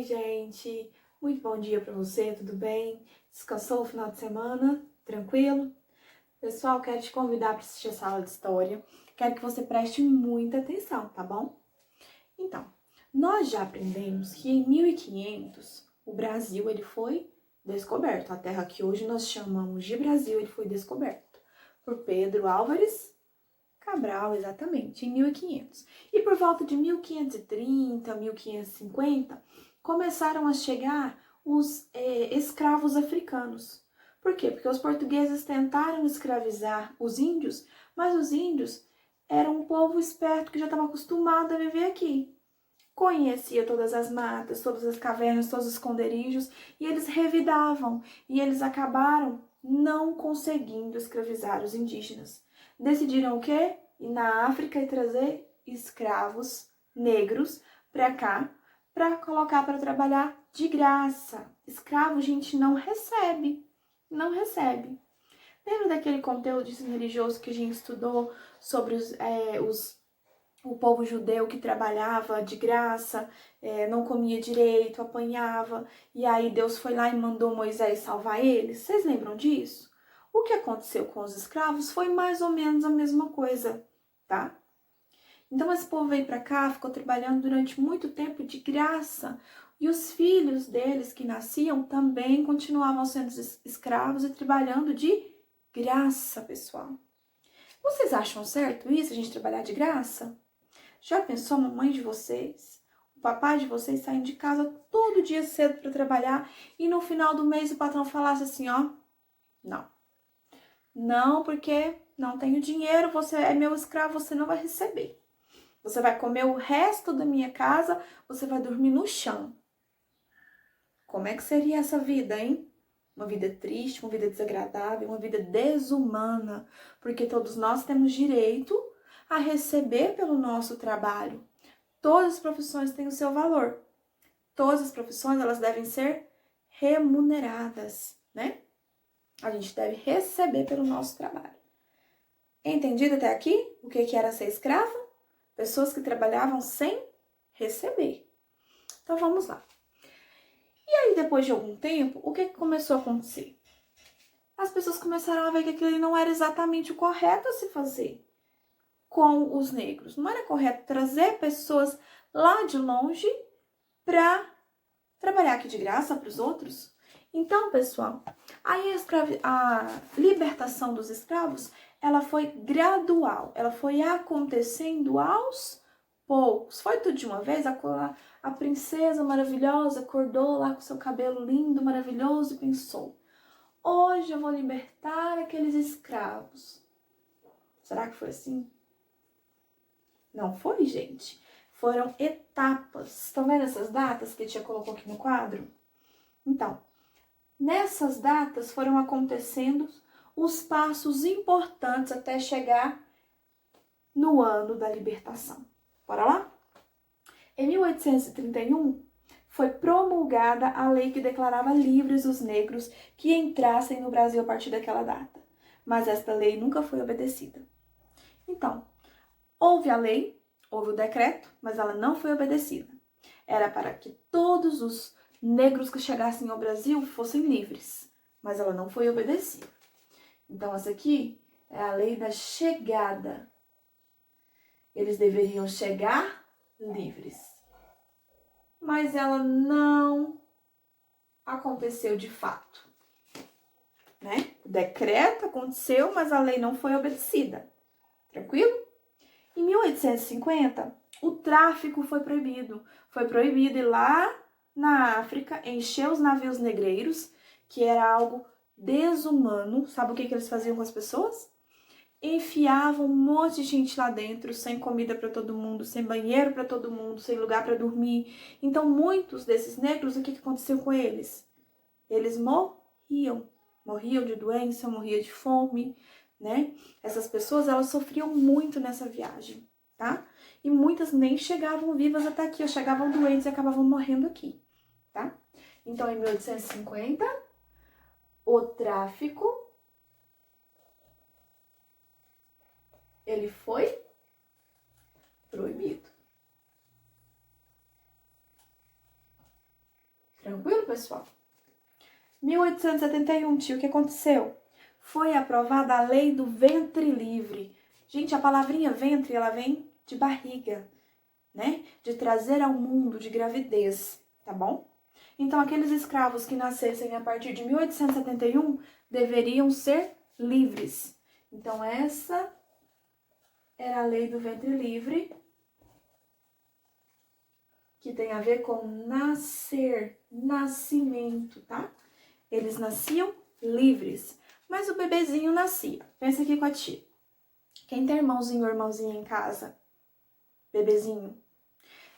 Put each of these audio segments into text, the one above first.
Oi, gente! Muito bom dia para você, tudo bem? Descansou o final de semana? Tranquilo? Pessoal, quero te convidar para assistir a sala de história. Quero que você preste muita atenção, tá bom? Então, nós já aprendemos que em 1500 o Brasil ele foi descoberto. A terra que hoje nós chamamos de Brasil ele foi descoberto por Pedro Álvares Cabral, exatamente, em 1500. E por volta de 1530, 1550, começaram a chegar os escravos africanos. Por quê? Porque os portugueses tentaram escravizar os índios, mas os índios eram um povo esperto que já estava acostumado a viver aqui. Conhecia todas as matas, todas as cavernas, todos os esconderijos, e eles revidavam, e eles acabaram não conseguindo escravizar os indígenas. Decidiram o quê? Ir na África e trazer escravos negros para cá, para colocar para trabalhar de graça. Escravo, gente, não recebe. Não recebe. Lembra daquele conteúdo de ensino religioso que a gente estudou sobre o povo judeu que trabalhava de graça, não comia direito, apanhava, e aí Deus foi lá e mandou Moisés salvar eles? Vocês lembram disso? O que aconteceu com os escravos foi mais ou menos a mesma coisa, tá? Então esse povo veio para cá, ficou trabalhando durante muito tempo de graça, e os filhos deles que nasciam também continuavam sendo escravos e trabalhando de graça, pessoal. Vocês acham certo isso, a gente trabalhar de graça? Já pensou a mamãe de vocês, o papai de vocês saindo de casa todo dia cedo para trabalhar e no final do mês o patrão falasse assim, ó, não, porque não tenho dinheiro, você é meu escravo, você não vai receber. Você vai comer o resto da minha casa, você vai dormir no chão. Como é que seria essa vida, hein? Uma vida triste, uma vida desagradável, uma vida desumana, porque todos nós temos direito a receber pelo nosso trabalho. Todas as profissões têm o seu valor. Todas as profissões, elas devem ser remuneradas, né? A gente deve receber pelo nosso trabalho. Entendido até aqui o que era ser escravo? Pessoas que trabalhavam sem receber. Então vamos lá. E aí, depois de algum tempo, o que começou a acontecer? As pessoas começaram a ver que aquilo não era exatamente o correto a se fazer com os negros. Não era correto trazer pessoas lá de longe para trabalhar aqui de graça para os outros. Então, pessoal, aí a libertação dos escravos, ela foi gradual, ela foi acontecendo aos poucos. Foi tudo de uma vez, a princesa maravilhosa acordou lá com seu cabelo lindo, maravilhoso e pensou, hoje eu vou libertar aqueles escravos. Será que foi assim? Não foi, gente. Foram etapas. Estão vendo essas datas que a tia colocou aqui no quadro? Então, nessas datas foram acontecendo os passos importantes até chegar no ano da libertação. Bora lá? Em 1831, foi promulgada a lei que declarava livres os negros que entrassem no Brasil a partir daquela data. Mas esta lei nunca foi obedecida. Então, houve a lei, houve o decreto, mas ela não foi obedecida. Era para que todos os negros que chegassem ao Brasil fossem livres, mas ela não foi obedecida. Então, essa aqui é a lei da chegada. Eles deveriam chegar livres. Mas ela não aconteceu de fato, né? O decreto aconteceu, mas a lei não foi obedecida. Tranquilo? Em 1850, o tráfico foi proibido. Foi proibido ir lá na África encher os navios negreiros, que era algo desumano. Sabe o que eles faziam com as pessoas? Enfiavam um monte de gente lá dentro, sem comida para todo mundo, sem banheiro para todo mundo, sem lugar para dormir. Então, muitos desses negros, o que aconteceu com eles? Eles morriam. Morriam de doença, morriam de fome, né? Essas pessoas, elas sofriam muito nessa viagem, tá? E muitas nem chegavam vivas até aqui, ou chegavam doentes e acabavam morrendo aqui, tá? Então, em 1850, o tráfico, ele foi proibido. Tranquilo, pessoal? 1871, tio, o que aconteceu? Foi aprovada a lei do ventre livre. Gente, a palavrinha ventre, ela vem de barriga, né? De trazer ao mundo, de gravidez, tá bom? Então, aqueles escravos que nascessem a partir de 1871 deveriam ser livres. Então, essa era a lei do ventre livre, que tem a ver com nascer, nascimento, tá? Eles nasciam livres, mas o bebezinho nascia. Pensa aqui com a tia. Quem tem irmãozinho ou irmãzinha em casa? Bebezinho.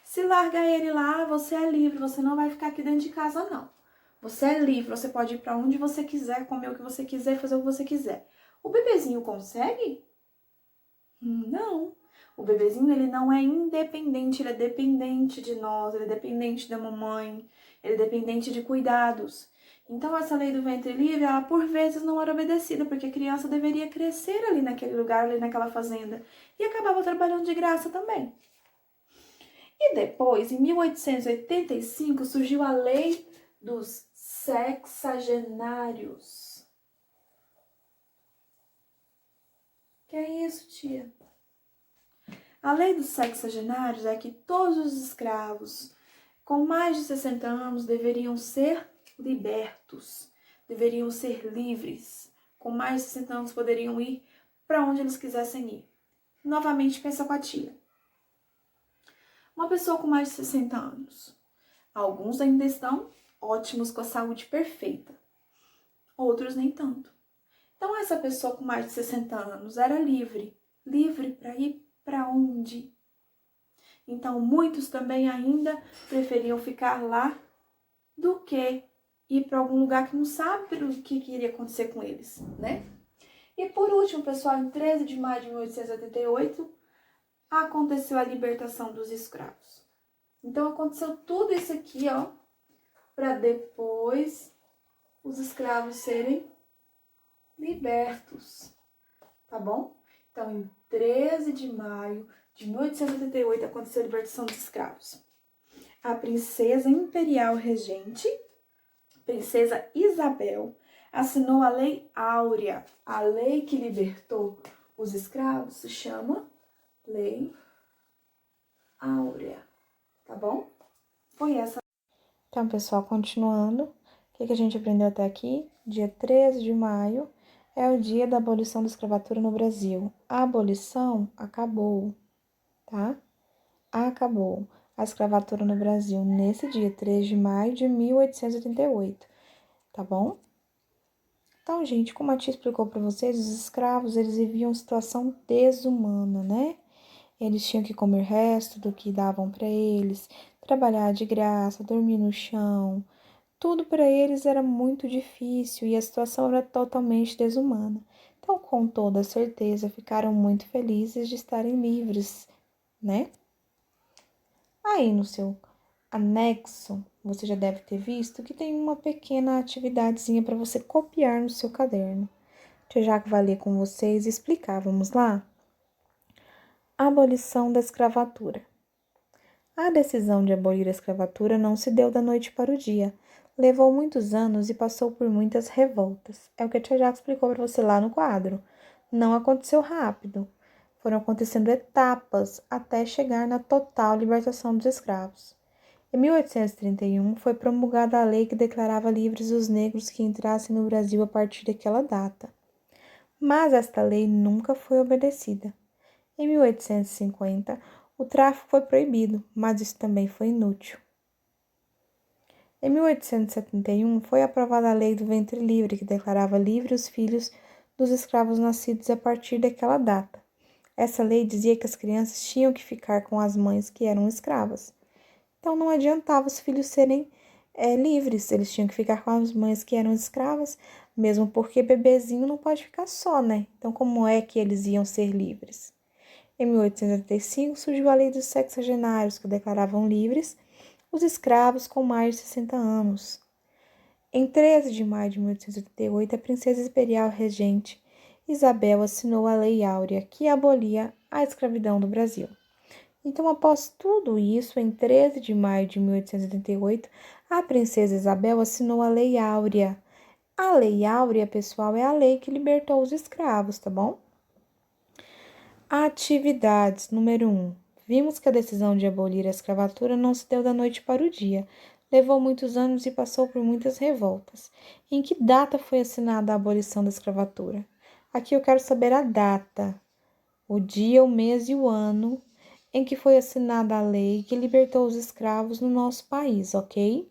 Se larga ele lá, você é livre, você não vai ficar aqui dentro de casa, não. Você é livre, você pode ir para onde você quiser, comer o que você quiser, fazer o que você quiser. O bebezinho consegue? Não. O bebezinho, ele não é independente, ele é dependente de nós, ele é dependente da mamãe, ele é dependente de cuidados. Então, essa lei do ventre livre, ela por vezes não era obedecida, porque a criança deveria crescer ali naquele lugar, ali naquela fazenda, e acabava trabalhando de graça também. E depois, em 1885, surgiu a lei dos sexagenários. Que é isso, tia? A lei dos sexagenários é que todos os escravos com mais de 60 anos deveriam ser libertos, deveriam ser livres. Com mais de 60 anos poderiam ir para onde eles quisessem ir. Novamente, pensa com a tia. Uma pessoa com mais de 60 anos. Alguns ainda estão ótimos, com a saúde perfeita. Outros nem tanto. Então, essa pessoa com mais de 60 anos era livre. Livre para ir para onde? Então, muitos também ainda preferiam ficar lá do que ir para algum lugar que não sabe o que iria acontecer com eles, né? E por último, pessoal, em 13 de maio de 1888, aconteceu a libertação dos escravos. Então, aconteceu tudo isso aqui, ó, para depois os escravos serem libertos, tá bom? Então, em 13 de maio de 1888, aconteceu a libertação dos escravos. A princesa imperial regente, princesa Isabel, assinou a Lei Áurea. A lei que libertou os escravos se chama Lei Áurea, tá bom? Foi essa. Então, pessoal, continuando, o que a gente aprendeu até aqui? Dia 13 de maio é o dia da abolição da escravatura no Brasil. A abolição acabou, tá? Acabou a escravatura no Brasil nesse dia 3 de maio de 1888, tá bom? Então, gente, como a tia explicou para vocês, os escravos, eles viviam situação desumana, né? Eles tinham que comer o resto do que davam para eles, trabalhar de graça, dormir no chão. Tudo para eles era muito difícil e a situação era totalmente desumana. Então, com toda certeza, ficaram muito felizes de estarem livres, né? Aí no seu anexo, você já deve ter visto que tem uma pequena atividadezinha para você copiar no seu caderno. Tia Jaque vai ler com vocês e explicar. Vamos lá? Abolição da escravatura. A decisão de abolir a escravatura não se deu da noite para o dia. Levou muitos anos e passou por muitas revoltas. É o que a tia Jaque explicou para você lá no quadro. Não aconteceu rápido. Foram acontecendo etapas até chegar na total libertação dos escravos. Em 1831, foi promulgada a lei que declarava livres os negros que entrassem no Brasil a partir daquela data. Mas esta lei nunca foi obedecida. Em 1850, o tráfico foi proibido, mas isso também foi inútil. Em 1871, foi aprovada a lei do ventre livre, que declarava livres os filhos dos escravos nascidos a partir daquela data. Essa lei dizia que as crianças tinham que ficar com as mães que eram escravas. Então, não adiantava os filhos serem livres, eles tinham que ficar com as mães que eram escravas, mesmo porque bebezinho não pode ficar só, né? Então, como é que eles iam ser livres? Em 1885, surgiu a lei dos sexagenários, que declaravam livres os escravos com mais de 60 anos. Em 13 de maio de 1888, a princesa imperial regente Isabel assinou a Lei Áurea, que abolia a escravidão do Brasil. Então, após tudo isso, em 13 de maio de 1888, A princesa Isabel assinou a Lei Áurea. A Lei Áurea, pessoal, é a lei que libertou os escravos, tá bom? Atividades, número 1. Vimos que a decisão de abolir a escravatura não se deu da noite para o dia. Levou muitos anos e passou por muitas revoltas. Em que data foi assinada a abolição da escravatura? Aqui eu quero saber a data, o dia, o mês e o ano em que foi assinada a lei que libertou os escravos no nosso país, ok?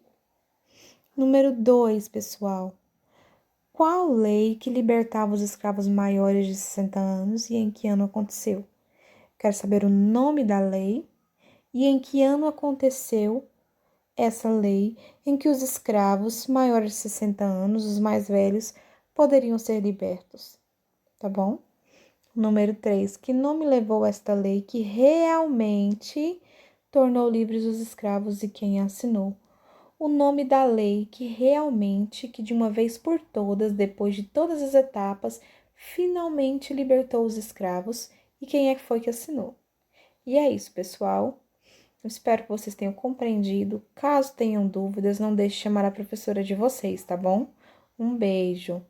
Número 2, pessoal. Qual lei que libertava os escravos maiores de 60 anos e em que ano aconteceu? Quero saber o nome da lei e em que ano aconteceu essa lei em que os escravos maiores de 60 anos, os mais velhos, poderiam ser libertos. Tá bom? Número 3. Que nome levou esta lei que realmente tornou livres os escravos e quem a assinou? O nome da lei que realmente, que de uma vez por todas, depois de todas as etapas, finalmente libertou os escravos e quem é que foi que assinou? E é isso, pessoal. Eu espero que vocês tenham compreendido. Caso tenham dúvidas, não deixe de chamar a professora de vocês, tá bom? Um beijo.